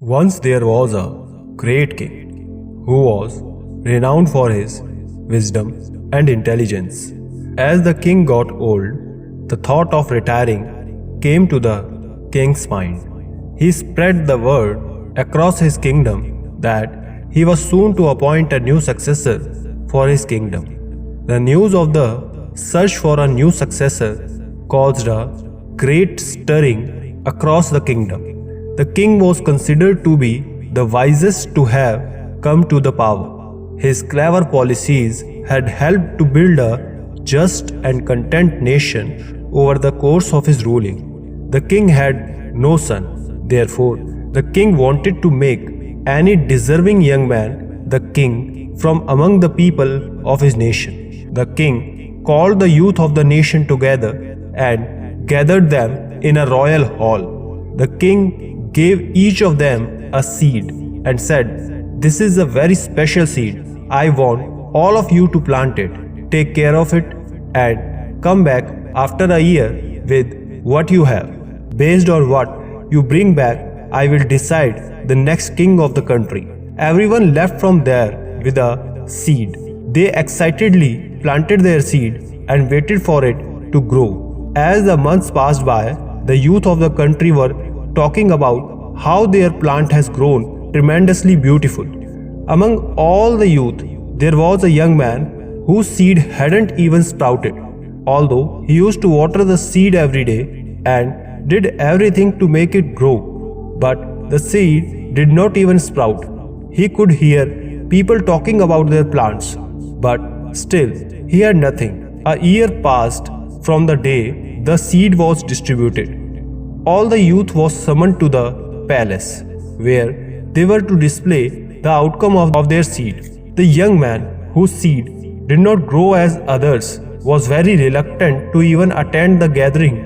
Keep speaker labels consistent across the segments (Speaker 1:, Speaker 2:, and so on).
Speaker 1: Once there was a great king who was renowned for his wisdom and intelligence. As the king got old, the thought of retiring came to the king's mind. He spread the word across his kingdom that he was soon to appoint a new successor for his kingdom. The news of the search for a new successor caused a great stirring across the kingdom. The king was considered to be the wisest to have come to the power. His clever policies had helped to build a just and content nation over the course of his ruling. The king had no son. Therefore, the king wanted to make any deserving young man the king from among the people of his nation. The king called the youth of the nation together and gathered them in a royal hall. The king gave each of them a seed and said, "This is a very special seed. I want all of you to plant it, take care of it, and come back after a year with what you have. Based on what you bring back, I will decide the next king of the country." Everyone left from there with a seed. They excitedly planted their seed and waited for it to grow. As the months passed by, the youth of the country were talking about how their plant has grown tremendously beautiful. Among all the youth, there was a young man whose seed hadn't even sprouted. Although he used to water the seed every day and did everything to make it grow, but the seed did not even sprout. He could hear people talking about their plants, but still he had nothing. A year passed from the day the seed was distributed. All the youth was summoned to the palace, where they were to display the outcome of their seed. The young man, whose seed did not grow as others, was very reluctant to even attend the gathering,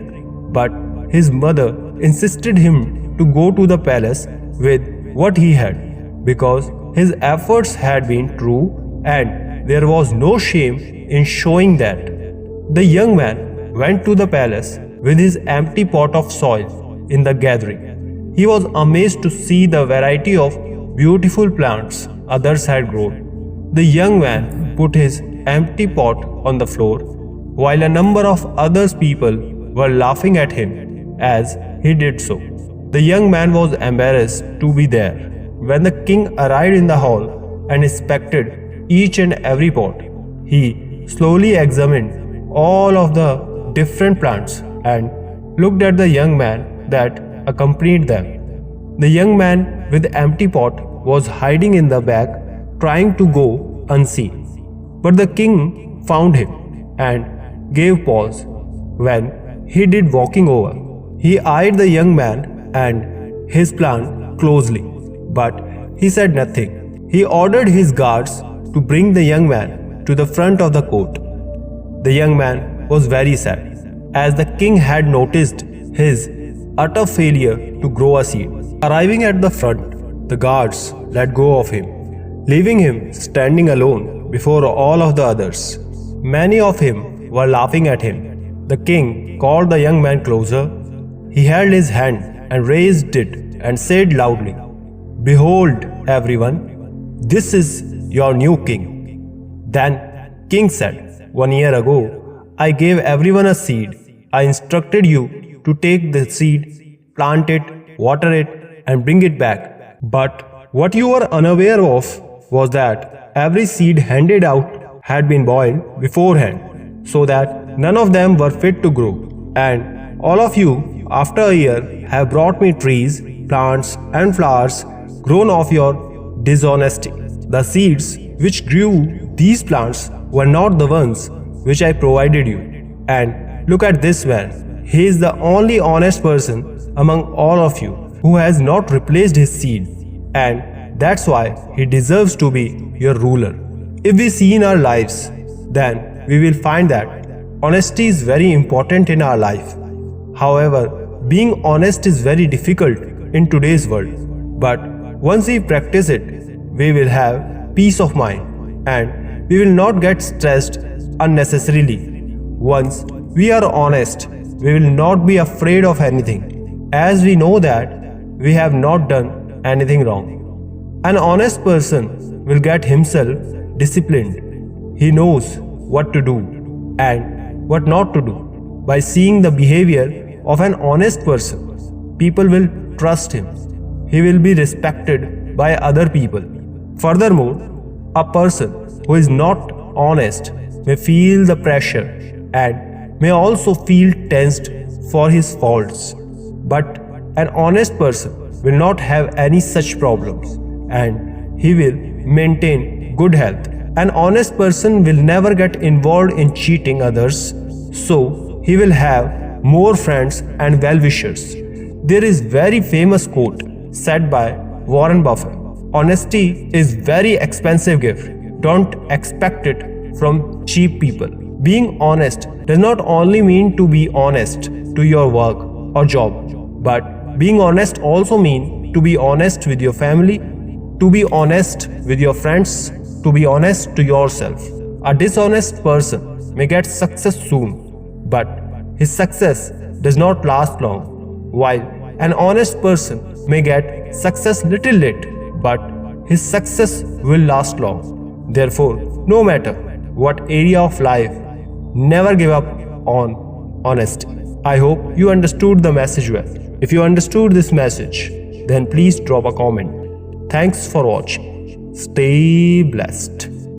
Speaker 1: but his mother insisted him to go to the palace with what he had, because his efforts had been true and there was no shame in showing that. The young man went to the palace with his empty pot of soil in the gathering. He was amazed to see the variety of beautiful plants others had grown. The young man put his empty pot on the floor, while a number of other people were laughing at him as he did so. The young man was embarrassed to be there. When the king arrived in the hall and inspected each and every pot, he slowly examined all of the different plants and looked at the young man that accompanied them. The young man with the empty pot was hiding in the back, trying to go unseen. But the king found him and gave pause when he did walking over. He eyed the young man and his plant closely, but he said nothing. He ordered his guards to bring the young man to the front of the court. The young man was very sad, as the king had noticed his utter failure to grow a seed. Arriving at the front, the guards let go of him, leaving him standing alone before all of the others. Many of them were laughing at him. The king called the young man closer. He held his hand and raised it and said loudly, "Behold, everyone, this is your new king." Then king said, "1 year ago, I gave everyone a seed. I instructed you to take the seed, plant it, water it, and bring it back. But what you were unaware of was that every seed handed out had been boiled beforehand, so that none of them were fit to grow. And all of you, after a year, have brought me trees, plants, and flowers grown of your dishonesty. The seeds which grew these plants were not the ones which I provided you. And look at this man. He is the only honest person among all of you who has not replaced his seed, and that's why he deserves to be your ruler." If we see in our lives, then we will find that honesty is very important in our life. However, being honest is very difficult in today's world. But once we practice it, we will have peace of mind and we will not get stressed unnecessarily. Once we are honest, we will not be afraid of anything, as we know that we have not done anything wrong. An honest person will get himself disciplined. He knows what to do and what not to do. By seeing the behavior of an honest person, people will trust him. He will be respected by other people. Furthermore, a person who is not honest may feel the pressure and may also feel tensed for his faults. But an honest person will not have any such problems and he will maintain good health. An honest person will never get involved in cheating others, so he will have more friends and well-wishers. There is very famous quote said by Warren Buffett. Honesty is very expensive gift. Don't expect it from cheap people. Being honest does not only mean to be honest to your work or job, but being honest also means to be honest with your family, to be honest with your friends, to be honest to yourself. A dishonest person may get success soon, but his success does not last long, while an honest person may get success little late, but his success will last long. Therefore, no matter what area of life, never give up on honesty. I hope you understood the message well. If you understood this message, then please drop a comment. Thanks for watching. Stay blessed.